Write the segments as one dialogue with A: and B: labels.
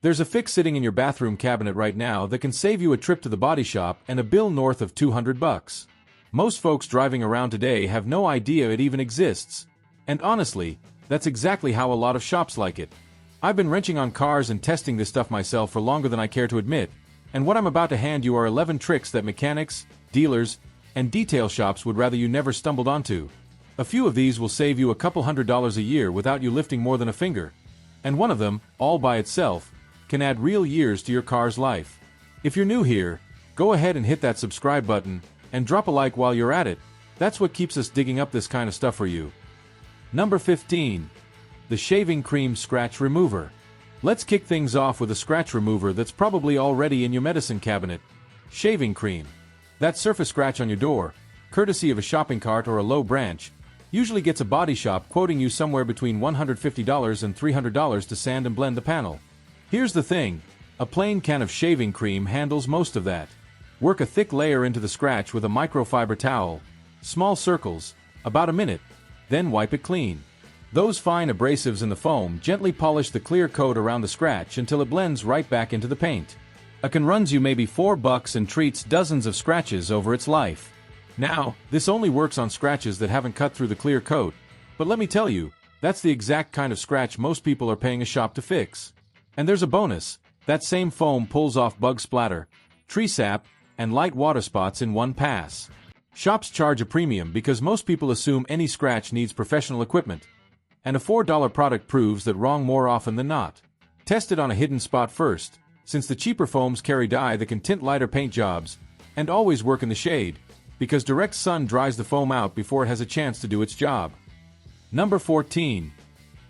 A: There's a fix sitting in your bathroom cabinet right now that can save you a trip to the body shop and a bill north of $200. Most folks driving around today have no idea it even exists. And honestly, that's exactly how a lot of shops like it. I've been wrenching on cars and testing this stuff myself for longer than I care to admit, and what I'm about to hand you are 11 tricks that mechanics, dealers, and detail shops would rather you never stumbled onto. A few of these will save you a couple $100s a year without you lifting more than a finger. And one of them, all by itself, can add real years to your car's life. If you're new here, go ahead and hit that subscribe button, and drop a like while you're at it. That's what keeps us digging up this kind of stuff for you. Number 15. The Shaving Cream Scratch Remover. Let's kick things off with a scratch remover that's probably already in your medicine cabinet. Shaving cream. That surface scratch on your door, courtesy of a shopping cart or a low branch, usually gets a body shop quoting you somewhere between $150 and $300 to sand and blend the panel. Here's the thing, a plain can of shaving cream handles most of that. Work a thick layer into the scratch with a microfiber towel, small circles, about a minute, then wipe it clean. Those fine abrasives in the foam gently polish the clear coat around the scratch until it blends right back into the paint. A can runs you maybe $4 and treats dozens of scratches over its life. Now, this only works on scratches that haven't cut through the clear coat, but let me tell you, that's the exact kind of scratch most people are paying a shop to fix. And there's a bonus, that same foam pulls off bug splatter, tree sap, and light water spots in one pass. Shops charge a premium because most people assume any scratch needs professional equipment. And a $4 product proves that wrong more often than not. Test it on a hidden spot first, since the cheaper foams carry dye that can tint lighter paint jobs, and always work in the shade, because direct sun dries the foam out before it has a chance to do its job. Number 14.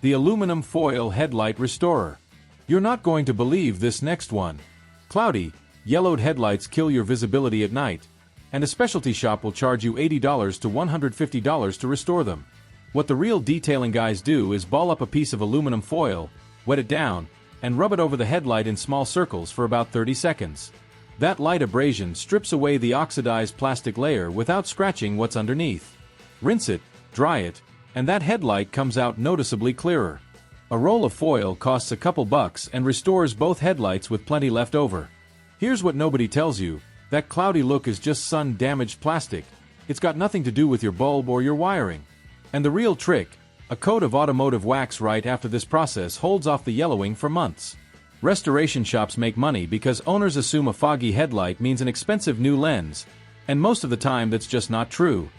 A: The Aluminum Foil Headlight Restorer. You're not going to believe this next one. Cloudy, yellowed headlights kill your visibility at night, and a specialty shop will charge you $80 to $150 to restore them. What the real detailing guys do is ball up a piece of aluminum foil, wet it down, and rub it over the headlight in small circles for about 30 seconds. That light abrasion strips away the oxidized plastic layer without scratching what's underneath. Rinse it, dry it, and that headlight comes out noticeably clearer. A roll of foil costs a couple bucks and restores both headlights with plenty left over. Here's what nobody tells you, that cloudy look is just sun-damaged plastic. It's got nothing to do with your bulb or your wiring. And the real trick, a coat of automotive wax right after this process holds off the yellowing for months. Restoration shops make money because owners assume a foggy headlight means an expensive new lens, and most of the time that's just not true.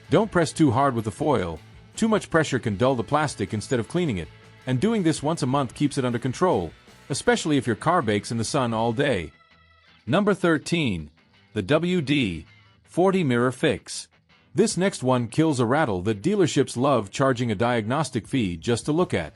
A: Don't press too hard with the foil, too much pressure can dull the plastic instead of cleaning it, and doing this once a month keeps it under control, especially if your car bakes in the sun all day. Number 13. The WD-40 Mirror Fix. This next one kills a rattle that dealerships love charging a diagnostic fee just to look at.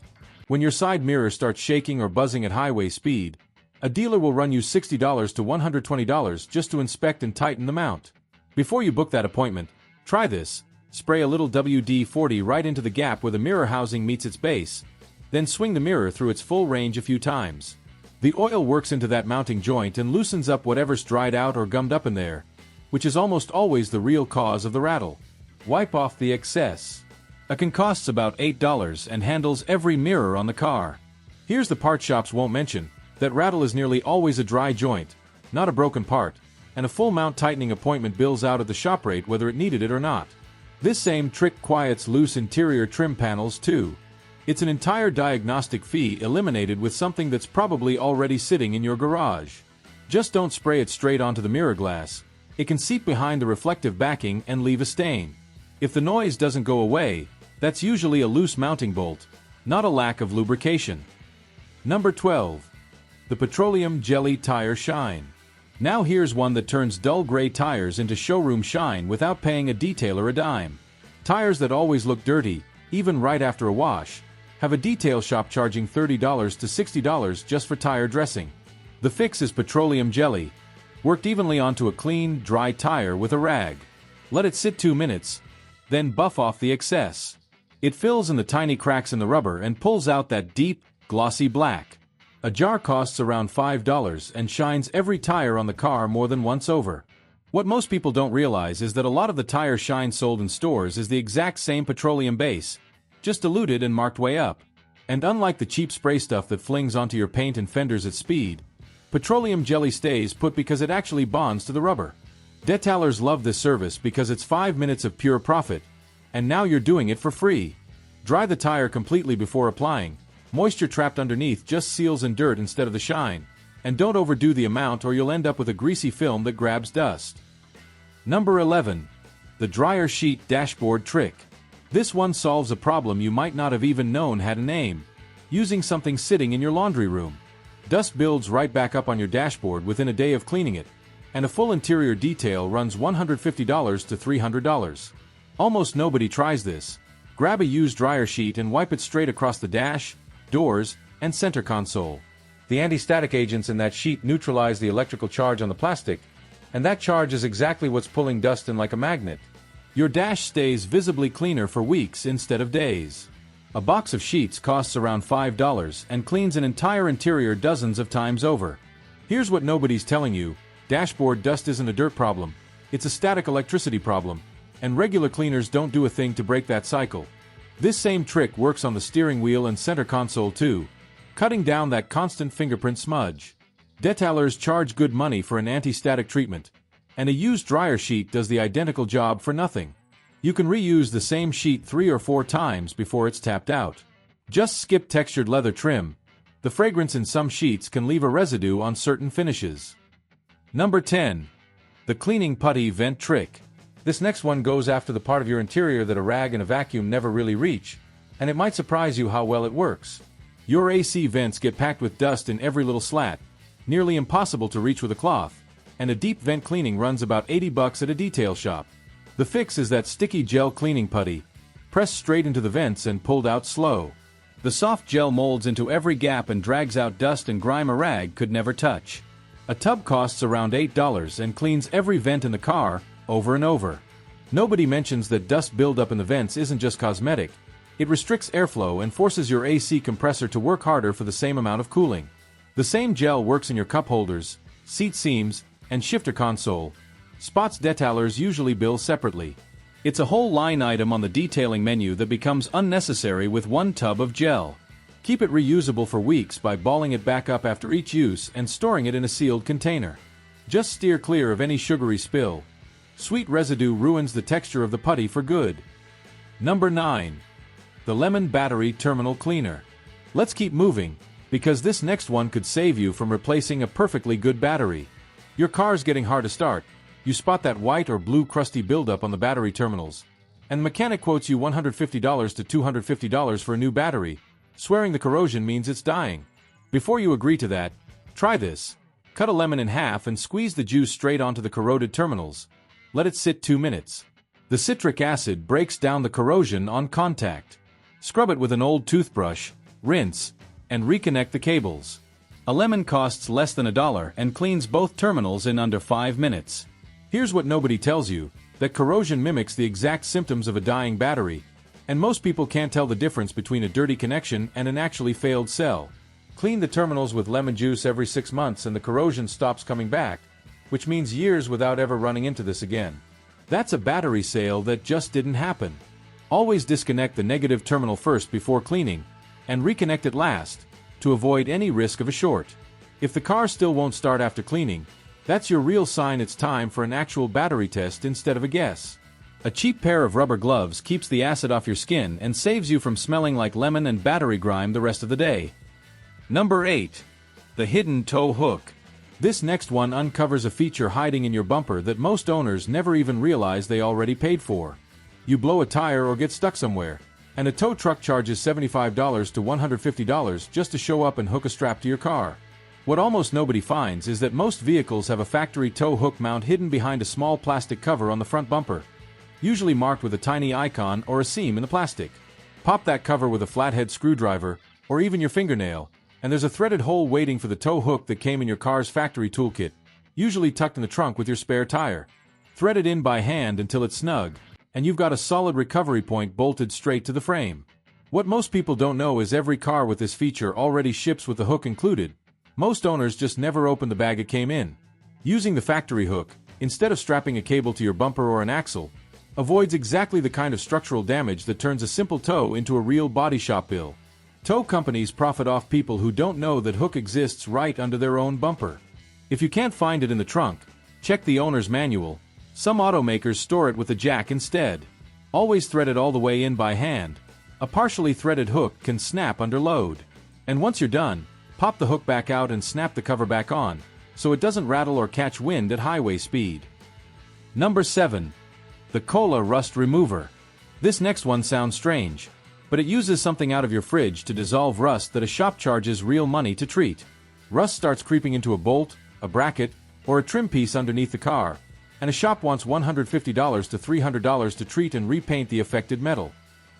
A: When your side mirror starts shaking or buzzing at highway speed, a dealer will run you $60 to $120 just to inspect and tighten the mount. Before you book that appointment, try this. Spray a little WD-40 right into the gap where the mirror housing meets its base, then swing the mirror through its full range a few times. The oil works into that mounting joint and loosens up whatever's dried out or gummed up in there, which is almost always the real cause of the rattle. Wipe off the excess. A can costs about $8 and handles every mirror on the car. Here's the part shops won't mention, that rattle is nearly always a dry joint, not a broken part, and a full mount tightening appointment bills out at the shop rate whether it needed it or not. This same trick quiets loose interior trim panels too. It's an entire diagnostic fee eliminated with something that's probably already sitting in your garage. Just don't spray it straight onto the mirror glass. It can seep behind the reflective backing and leave a stain. If the noise doesn't go away, that's usually a loose mounting bolt, not a lack of lubrication. Number 12. The Petroleum Jelly Tire Shine. Now here's one that turns dull gray tires into showroom shine without paying a detailer a dime. Tires that always look dirty, even right after a wash, have a detail shop charging $30 to $60 just for tire dressing. The fix is petroleum jelly, worked evenly onto a clean, dry tire with a rag. Let it sit 2 minutes, then buff off the excess. It fills in the tiny cracks in the rubber and pulls out that deep, glossy black. A jar costs around $5 and shines every tire on the car more than once over. What most people don't realize is that a lot of the tire shine sold in stores is the exact same petroleum base, just diluted and marked way up. And unlike the cheap spray stuff that flings onto your paint and fenders at speed, petroleum jelly stays put because it actually bonds to the rubber. Detailers love this service because it's 5 minutes of pure profit, and now you're doing it for free. Dry the tire completely before applying. Moisture trapped underneath just seals in dirt instead of the shine. And don't overdo the amount or you'll end up with a greasy film that grabs dust. Number 11. The dryer sheet dashboard trick. This one solves a problem you might not have even known had a name. Using something sitting in your laundry room. Dust builds right back up on your dashboard within a day of cleaning it, and a full interior detail runs $150 to $300. Almost nobody tries this. Grab a used dryer sheet and wipe it straight across the dash, doors, and center console. The anti-static agents in that sheet neutralize the electrical charge on the plastic, and that charge is exactly what's pulling dust in like a magnet. Your dash stays visibly cleaner for weeks instead of days. A box of sheets costs around $5 and cleans an entire interior dozens of times over. Here's what nobody's telling you: dashboard dust isn't a dirt problem, it's a static electricity problem, and regular cleaners don't do a thing to break that cycle. This same trick works on the steering wheel and center console too, cutting down that constant fingerprint smudge. Detailers charge good money for an anti-static treatment, and a used dryer sheet does the identical job for nothing. You can reuse the same sheet 3 or 4 times before it's tapped out. Just skip textured leather trim. The fragrance in some sheets can leave a residue on certain finishes. Number 10. The cleaning putty vent trick. This next one goes after the part of your interior that a rag and a vacuum never really reach, and it might surprise you how well it works. Your AC vents get packed with dust in every little slat, nearly impossible to reach with a cloth, and a deep vent cleaning runs about $80 at a detail shop. The fix is that sticky gel cleaning putty, pressed straight into the vents and pulled out slow. The soft gel molds into every gap and drags out dust and grime a rag could never touch. A tub costs around $8 and cleans every vent in the car, over and over. Nobody mentions that dust buildup in the vents isn't just cosmetic. It restricts airflow and forces your AC compressor to work harder for the same amount of cooling. The same gel works in your cup holders, seat seams, and shifter console. Spots detailers usually bill separately. It's a whole line item on the detailing menu that becomes unnecessary with one tub of gel. Keep it reusable for weeks by balling it back up after each use and storing it in a sealed container. Just steer clear of any sugary spill. Sweet residue ruins the texture of the putty for good. Number 9. The lemon battery terminal cleaner. Let's keep moving, because this next one could save you from replacing a perfectly good battery. Your car's getting hard to start. You spot that white or blue crusty buildup on the battery terminals, and the mechanic quotes you $150 to $250 for a new battery, swearing the corrosion means it's dying. Before you agree to that, try this. Cut a lemon in half and squeeze the juice straight onto the corroded terminals. Let it sit 2 minutes. The citric acid breaks down the corrosion on contact. Scrub it with an old toothbrush, rinse, and reconnect the cables. A lemon costs less than $1 and cleans both terminals in under 5 minutes. Here's what nobody tells you, that corrosion mimics the exact symptoms of a dying battery, and most people can't tell the difference between a dirty connection and an actually failed cell. Clean the terminals with lemon juice every 6 months and the corrosion stops coming back, which means years without ever running into this again. That's a battery sale that just didn't happen. Always disconnect the negative terminal first before cleaning, and reconnect it last, to avoid any risk of a short. If the car still won't start after cleaning, that's your real sign it's time for an actual battery test instead of a guess. A cheap pair of rubber gloves keeps the acid off your skin and saves you from smelling like lemon and battery grime the rest of the day. Number 8. The hidden tow hook. This next one uncovers a feature hiding in your bumper that most owners never even realize they already paid for. You blow a tire or get stuck somewhere, and a tow truck charges $75 to $150 just to show up and hook a strap to your car. What almost nobody finds is that most vehicles have a factory tow hook mount hidden behind a small plastic cover on the front bumper, usually marked with a tiny icon or a seam in the plastic. Pop that cover with a flathead screwdriver, or even your fingernail, and there's a threaded hole waiting for the tow hook that came in your car's factory toolkit, usually tucked in the trunk with your spare tire. Thread it in by hand until it's snug, and you've got a solid recovery point bolted straight to the frame. What most people don't know is every car with this feature already ships with the hook included. Most owners just never open the bag it came in. Using the factory hook, instead of strapping a cable to your bumper or an axle, avoids exactly the kind of structural damage that turns a simple tow into a real body shop bill. Tow companies profit off people who don't know that hook exists right under their own bumper. If you can't find it in the trunk, check the owner's manual. Some automakers store it with a jack instead. Always thread it all the way in by hand. A partially threaded hook can snap under load. And once you're done, pop the hook back out and snap the cover back on, so it doesn't rattle or catch wind at highway speed. Number 7. The Cola Rust Remover. This next one sounds strange, but it uses something out of your fridge to dissolve rust that a shop charges real money to treat. Rust starts creeping into a bolt, a bracket, or a trim piece underneath the car, and a shop wants $150 to $300 to treat and repaint the affected metal.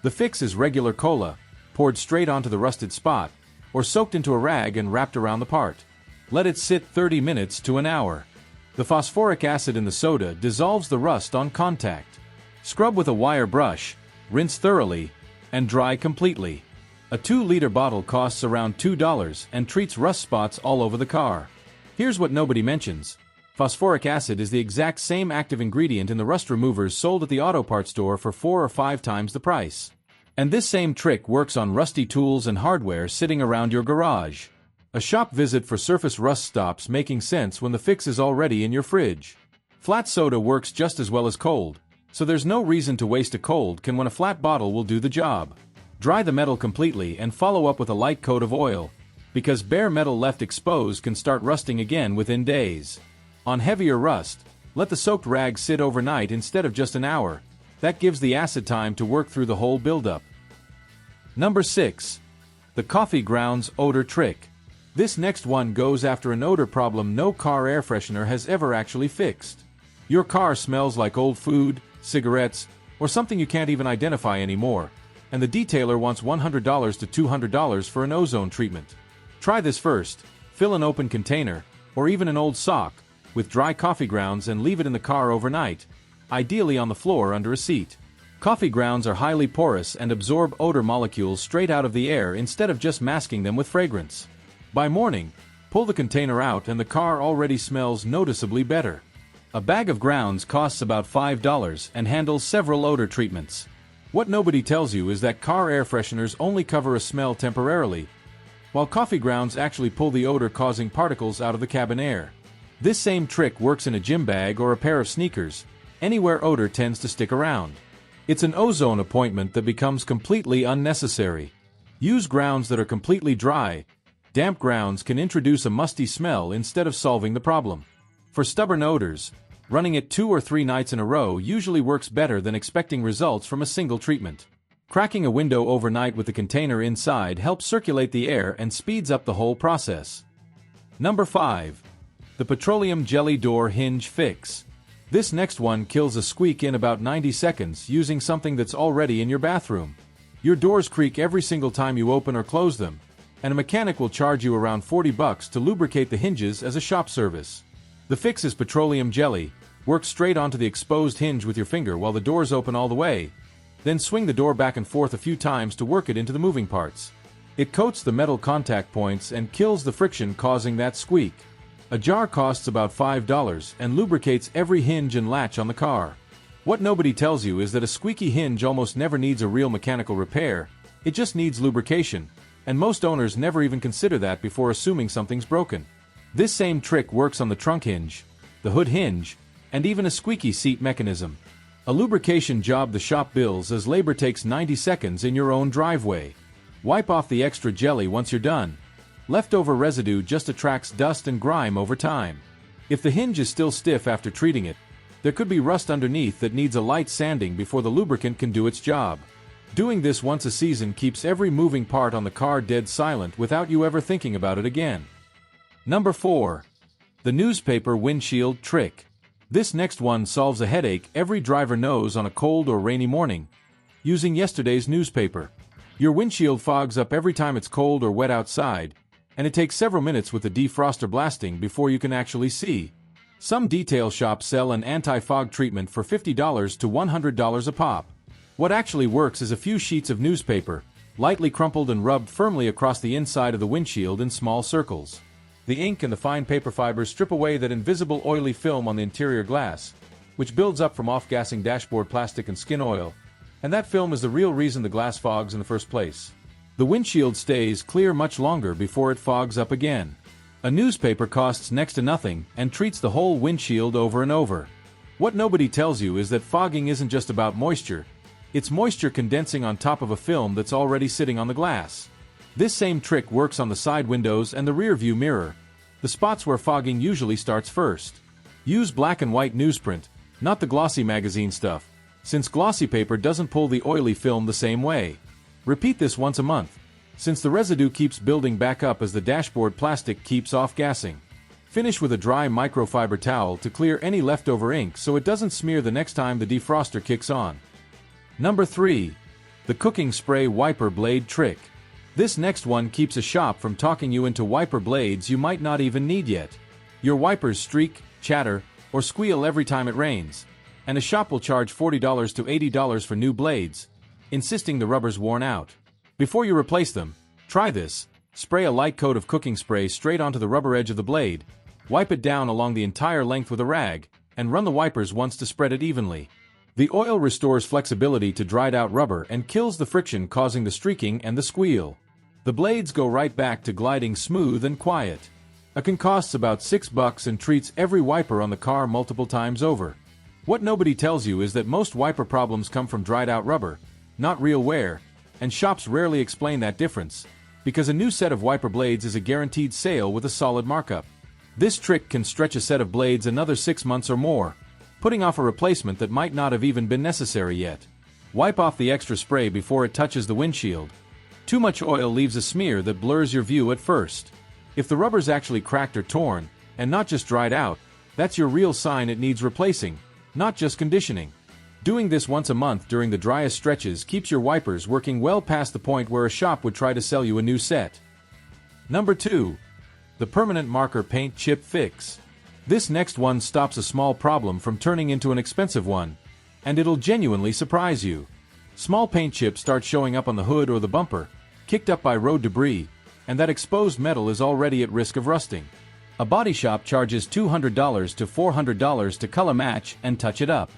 A: The fix is regular cola, poured straight onto the rusted spot, or soaked into a rag and wrapped around the part. Let it sit 30 minutes to an hour. The phosphoric acid in the soda dissolves the rust on contact. Scrub with a wire brush, rinse thoroughly, and dry completely. A 2-liter bottle costs around $2 and treats rust spots all over the car. Here's what nobody mentions. Phosphoric acid is the exact same active ingredient in the rust removers sold at the auto parts store for 4 or 5 times the price. And this same trick works on rusty tools and hardware sitting around your garage. A shop visit for surface rust stops making sense when the fix is already in your fridge. Flat soda works just as well as cold, so there's no reason to waste a cold can when a flat bottle will do the job. Dry the metal completely and follow up with a light coat of oil, because bare metal left exposed can start rusting again within days. On heavier rust, let the soaked rag sit overnight instead of just an hour. That gives the acid time to work through the whole buildup. Number 6. The Coffee Grounds Odor Trick. This next one goes after an odor problem no car air freshener has ever actually fixed. Your car smells like old food, cigarettes, or something you can't even identify anymore, and the detailer wants $100 to $200 for an ozone treatment. Try this first. Fill an open container, or even an old sock, with dry coffee grounds and leave it in the car overnight, ideally on the floor under a seat. Coffee grounds are highly porous and absorb odor molecules straight out of the air instead of just masking them with fragrance. By morning, pull the container out and the car already smells noticeably better. A bag of grounds costs about $5 and handles several odor treatments. What nobody tells you is that car air fresheners only cover a smell temporarily, while coffee grounds actually pull the odor-causing particles out of the cabin air. This same trick works in a gym bag or a pair of sneakers, anywhere odor tends to stick around. It's an ozone appointment that becomes completely unnecessary. Use grounds that are completely dry. Damp grounds can introduce a musty smell instead of solving the problem. For stubborn odors, running it 2 or 3 nights in a row usually works better than expecting results from a single treatment. Cracking a window overnight with the container inside helps circulate the air and speeds up the whole process. Number 5. The Petroleum Jelly Door Hinge Fix. This next one kills a squeak in about 90 seconds using something that's already in your bathroom. Your doors creak every single time you open or close them, and a mechanic will charge you around $40 to lubricate the hinges as a shop service. The fix is petroleum jelly. Work straight onto the exposed hinge with your finger while the doors open all the way. Then swing the door back and forth a few times to work it into the moving parts. It coats the metal contact points and kills the friction causing that squeak. A jar costs about $5 and lubricates every hinge and latch on the car. What nobody tells you is that a squeaky hinge almost never needs a real mechanical repair, it just needs lubrication, and most owners never even consider that before assuming something's broken. This same trick works on the trunk hinge, the hood hinge, and even a squeaky seat mechanism. A lubrication job the shop bills as labor takes 90 seconds in your own driveway. Wipe off the extra jelly once you're done. Leftover residue just attracts dust and grime over time. If the hinge is still stiff after treating it, there could be rust underneath that needs a light sanding before the lubricant can do its job. Doing this once a season keeps every moving part on the car dead silent without you ever thinking about it again. Number 4. The Newspaper Windshield Trick. This next one solves a headache every driver knows on a cold or rainy morning. Using yesterday's newspaper. Your windshield fogs up every time it's cold or wet outside, and it takes several minutes with the defroster blasting before you can actually see. Some detail shops sell an anti-fog treatment for $50 to $100 a pop. What actually works is a few sheets of newspaper, lightly crumpled and rubbed firmly across the inside of the windshield in small circles. The ink and the fine paper fibers strip away that invisible oily film on the interior glass, which builds up from off-gassing dashboard plastic and skin oil, and that film is the real reason the glass fogs in the first place. The windshield stays clear much longer before it fogs up again. A newspaper costs next to nothing and treats the whole windshield over and over. What nobody tells you is that fogging isn't just about moisture. It's moisture condensing on top of a film that's already sitting on the glass. This same trick works on the side windows and the rear view mirror, the spots where fogging usually starts first. Use black and white newsprint, not the glossy magazine stuff, since glossy paper doesn't pull the oily film the same way. Repeat this once a month, since the residue keeps building back up as the dashboard plastic keeps off-gassing. Finish with a dry microfiber towel to clear any leftover ink so it doesn't smear the next time the defroster kicks on. Number 3. The cooking spray wiper blade trick. This next one keeps a shop from talking you into wiper blades you might not even need yet. Your wipers streak, chatter, or squeal every time it rains, and a shop will charge $40 to $80 for new blades, insisting the rubber's worn out. Before you replace them, try this. Spray a light coat of cooking spray straight onto the rubber edge of the blade, wipe it down along the entire length with a rag, and run the wipers once to spread it evenly. The oil restores flexibility to dried-out rubber and kills the friction causing the streaking and the squeal. The blades go right back to gliding smooth and quiet. A can costs about $6 and treats every wiper on the car multiple times over. What nobody tells you is that most wiper problems come from dried-out rubber, not real wear, and shops rarely explain that difference, because a new set of wiper blades is a guaranteed sale with a solid markup. This trick can stretch a set of blades another 6 months or more, putting off a replacement that might not have even been necessary yet. Wipe off the extra spray before it touches the windshield. Too much oil leaves a smear that blurs your view at first. If the rubber's actually cracked or torn, and not just dried out, that's your real sign it needs replacing, not just conditioning. Doing this once a month during the driest stretches keeps your wipers working well past the point where a shop would try to sell you a new set. Number 2. The permanent marker paint chip fix. This next one stops a small problem from turning into an expensive one, and it'll genuinely surprise you. Small paint chips start showing up on the hood or the bumper, kicked up by road debris, and that exposed metal is already at risk of rusting. A body shop charges $200 to $400 to color match and touch it up.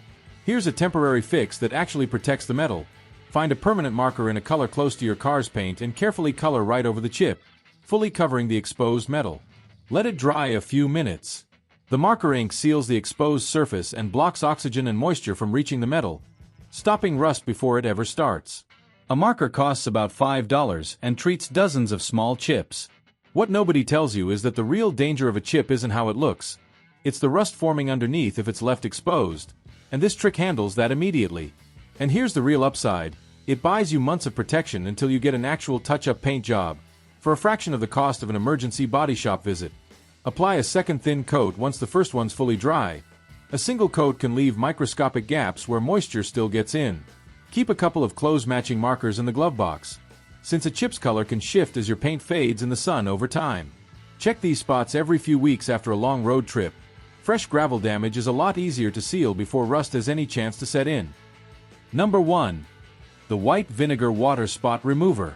A: Here's a temporary fix that actually protects the metal. Find a permanent marker in a color close to your car's paint and carefully color right over the chip, fully covering the exposed metal. Let it dry a few minutes. The marker ink seals the exposed surface and blocks oxygen and moisture from reaching the metal, stopping rust before it ever starts. A marker costs about $5 and treats dozens of small chips. What nobody tells you is that the real danger of a chip isn't how it looks. It's the rust forming underneath if it's left exposed, and this trick handles that immediately. And here's the real upside. It buys you months of protection until you get an actual touch-up paint job, for a fraction of the cost of an emergency body shop visit. Apply a second thin coat once the first one's fully dry. A single coat can leave microscopic gaps where moisture still gets in. Keep a couple of clothes-matching markers in the glove box, since a chip's color can shift as your paint fades in the sun over time. Check these spots every few weeks after a long road trip. Fresh gravel damage is a lot easier to seal before rust has any chance to set in. Number 1. The white vinegar water spot remover.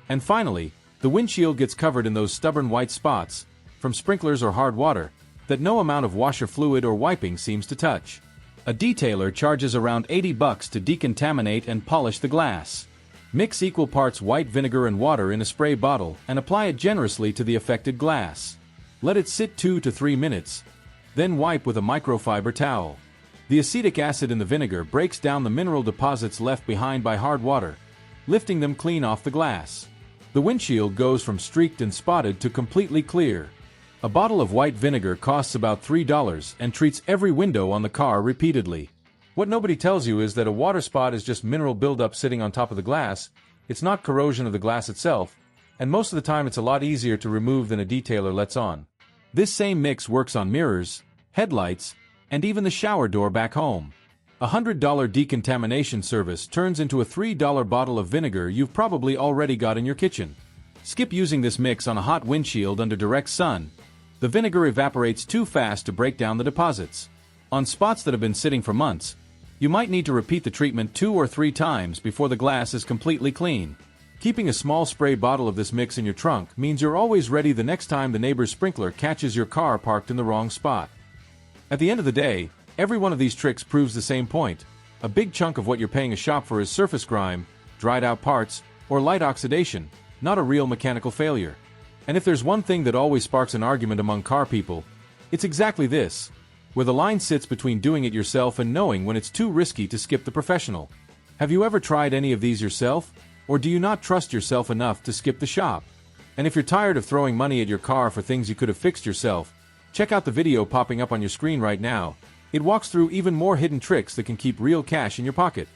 A: And finally, the windshield gets covered in those stubborn white spots, from sprinklers or hard water, that no amount of washer fluid or wiping seems to touch. A detailer charges around $80 to decontaminate and polish the glass. Mix equal parts white vinegar and water in a spray bottle and apply it generously to the affected glass. Let it sit 2 to 3 minutes, then wipe with a microfiber towel. The acetic acid in the vinegar breaks down the mineral deposits left behind by hard water, lifting them clean off the glass. The windshield goes from streaked and spotted to completely clear. A bottle of white vinegar costs about $3 and treats every window on the car repeatedly. What nobody tells you is that a water spot is just mineral buildup sitting on top of the glass. It's not corrosion of the glass itself, and most of the time it's a lot easier to remove than a detailer lets on. This same mix works on mirrors, headlights, and even the shower door back home. A $100 decontamination service turns into a $3 bottle of vinegar you've probably already got in your kitchen. Skip using this mix on a hot windshield under direct sun. The vinegar evaporates too fast to break down the deposits. On spots that have been sitting for months, you might need to repeat the treatment 2 or 3 times before the glass is completely clean. Keeping a small spray bottle of this mix in your trunk means you're always ready the next time the neighbor's sprinkler catches your car parked in the wrong spot. At the end of the day, every one of these tricks proves the same point. A big chunk of what you're paying a shop for is surface grime, dried out parts, or light oxidation, not a real mechanical failure. And if there's one thing that always sparks an argument among car people, it's exactly this, where the line sits between doing it yourself and knowing when it's too risky to skip the professional. Have you ever tried any of these yourself, or do you not trust yourself enough to skip the shop? And if you're tired of throwing money at your car for things you could have fixed yourself, check out the video popping up on your screen right now. It walks through even more hidden tricks that can keep real cash in your pocket.